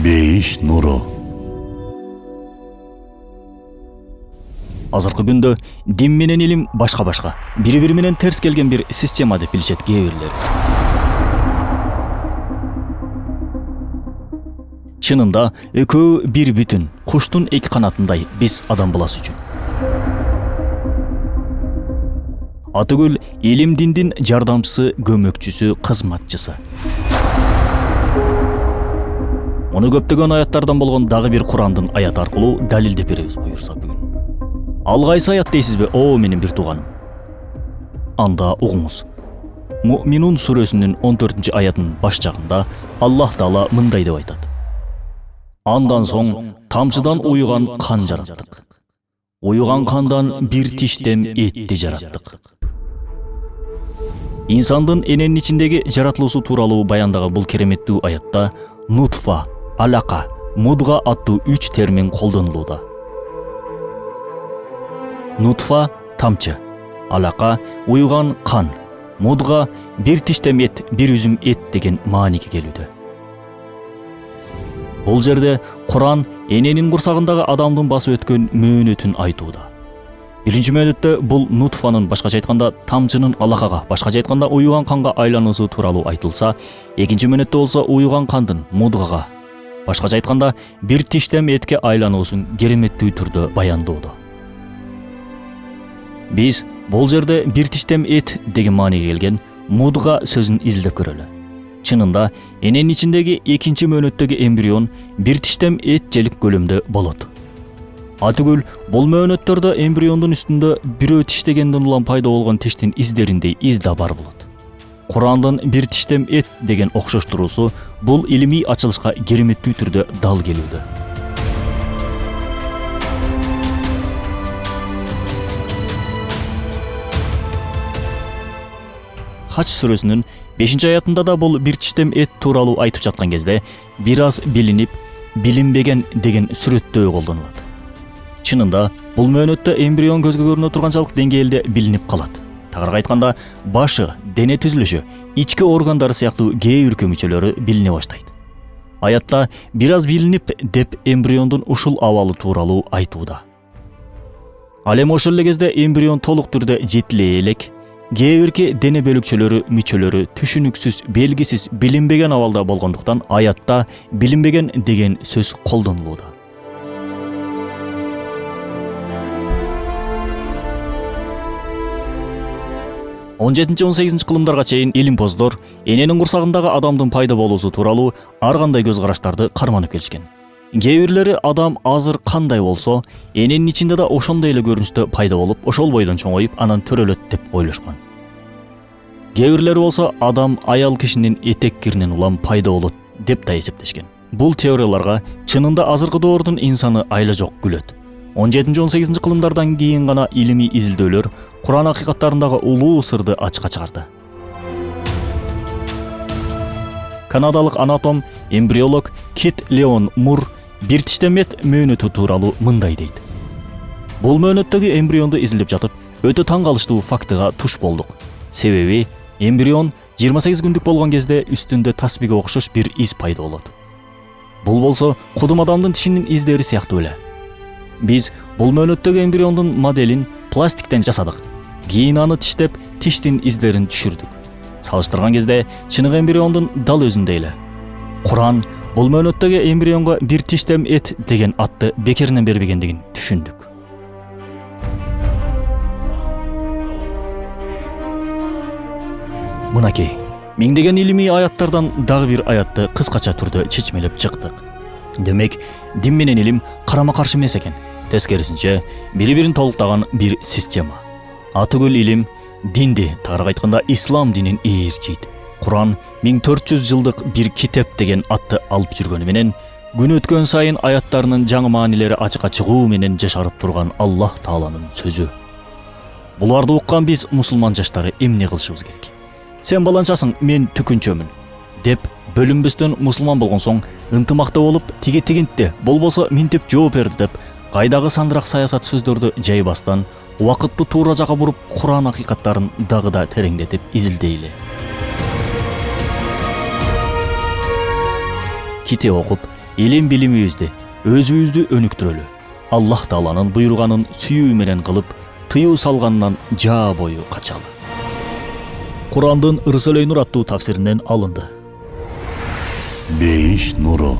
Бейиш нуру. Азыркы күндө дин менен илим башка бири менен терс келген бир система деп билишет кээ бирлер. Чынында экөө бир бүтүн, куштун эки канатындай биз адам баласы үчүн. Атыгүл илим диндин жардамчысы, көмөкчүсү, кызматчысы. Муну көптөгөн аяттардан болгон дагы бир Курандын аят аркылуу далилдеп беребиз буюрса бүгүн. Ал кайсы аят дейсизби, о менин бир тууганым? Анда угуңуз. Муъминун сүрөсүнүн 14-аятынын баш жагында Аллах Таала мындай деп айтат. Андан соң тамчыдан уйган кан жараттык. Уйган кандан бир тиштем этти жараттык. Инсандын эненин ичиндеги жаратылуусу тууралуу баяндаган бул кереметтүү аятта нутфа, алака, мудга аттуу 3 термин колдонулууда. Нутфа тамчы, алака уйган кан, мудга бир тиштем эт, бир үзүм эт деген мааниге келүүдө. Бул жерде Куран эненин курсагындагы адамдын басып өткөн мөөнөтүн айтууда. Биринчи мөөнөттө бул нутфанын, башкача айтканда тамчынын алакага, башкача айтканда уйган канга айлануусу тууралуу айтылса, экинчи мөөнөттө болсо уйган кандын мудгага, башкача айтканда бир тиштем этке айлануусун кереметтүү түрдө баяндоодо. Биз бул жерде бир тиштем эт деген мааниге келген мудга сөзүн изилдеп көрөлү. Чынында эненин ичиндеги экинчи мөөнөттөгү эмбрион бир тиштем эт желик көлөмдө болот. Атыгүл бул мөөнөттөрдө эмбриондун үстүндө бирөө тиштегенден улам пайда болгон тиштин издериндей из да бар болот. Курандын бир тиштем эт деген окшоштуруусу бул илимий ачылышка кереметтүү түрдө дал келүүдө. Хач сүрөсүнүн 5-аятында да бул бир тиштем эт тууралуу айтып жаткан кезде бир аз билинип, билинбеген деген сүрөттөө колдонулат. Чынында бул мөөнөттө эмбрион көзгө көрүнө турганчалык деңгээлде билинип калат. Тагыраак айтканда, башы, дене түзүлүшү, ички органдары сыяктуу кээ үркө мүчөлөрү билине баштайт. Аятта бир аз билинип деп эмбриондун ушул абалы тууралуу айтууда. Ал эми ошол эле кезде эмбрион толук түрдө жетиле элек, кээ бирки дене бөлүкчөлөрү, мүчөлөрү түшүнүксүз, белгисиз, билинбеген абалда болгондуктан аятта билинбеген деген сөз колдонулууда. 17-18 кылымдарга чейин илимпоздор эненин курсагындагы адамдын пайда болуусу тууралуу ар кандай көз караштарды карманып келишкен. Кээ бирлери адам азыр кандай болсо, эненин ичинде да ошондой эле көрүнүштө пайда болуп, ошол бойдон чоңоюп, анан төрөлөт деп ойлошкон. Кээ бирлери болсо адам аял кишинин этек киринен улам пайда болот деп да эсептешкен. Бул теорияларга чынында азыркы доордун инсаны айла жок күлөт. 17-18 кылымдардан кийин гана илимий изилдөөлөр Куран акыйкаттарындагы улуу сырды ачыкка чыгарды. Канадалык анатом, эмбриолог Кит Леон Мур бир тиштем эт мөөнөтү тууралуу мындай дейт. Бул мөөнөттөгү эмбрионду изилдеп жатып, өтө таң калыштуу фактыга туш болдук. Себеби эмбрион 28 күндүк болгон кезде үстүндө тасбиге окшош бир из пайда болот. Бул болсо кудум адамдын тишинин издери сыяктуу эле. Биз бул мөөнөттөгү эмбриондун моделин пластиктен жасадык. Кийин аны тиштеп, тиштин издерин түшүрдүк. Салыштырган кезде чыныгы эмбриондун дал өзүндөй эле. Куран бул мөөнөттөгү эмбрионго бир тиштем эт деген атты бекеринен бербегендигин түшүндүк. Мынакей, миңдеген илимий аяттардан дагы бир аятты кыскача түрдө чечмелеп чыктык. Демек, дин менен илим карама-каршы эмес экен. Тескерисинче, бири-бирин толуктаган бир система. Атыгүл илим динди, тагыраак айтканда ислам динин ээрчийт. Куран 1400 жылдык бир китеп деген атты алып жүргөнү менен, күн өткөн сайын аяттарынын жаңы маанилери ачыкка чыгуу менен жашарып турган Аллах Тааланын сөзү. Буларды уккан биз мусулман жаштары эмне кылышыбыз керек? Сен баланчасың, мен түкүнчөмүн деп бөлүнбөстөн мусулман болгон соң ынтымакта болуп, тиге тигинтте, болбосо минтип жооп берди деп кайдагы сандырак саясат сөздөрдү жайбастан, убакытты туура жака буруп, Куран акыйкаттарын дагы да тереңдетип изилдейли. Китеп окуп, илим билимибизди, өзүбүздү өнүктүрөлү. Аллах Тааланын буйруганын сүйүү менен кылып, тыюу салганынан жаа бою качалы. Курандын Рысалай Нур аттуу тафсиринен алынды. Бейиш нуру.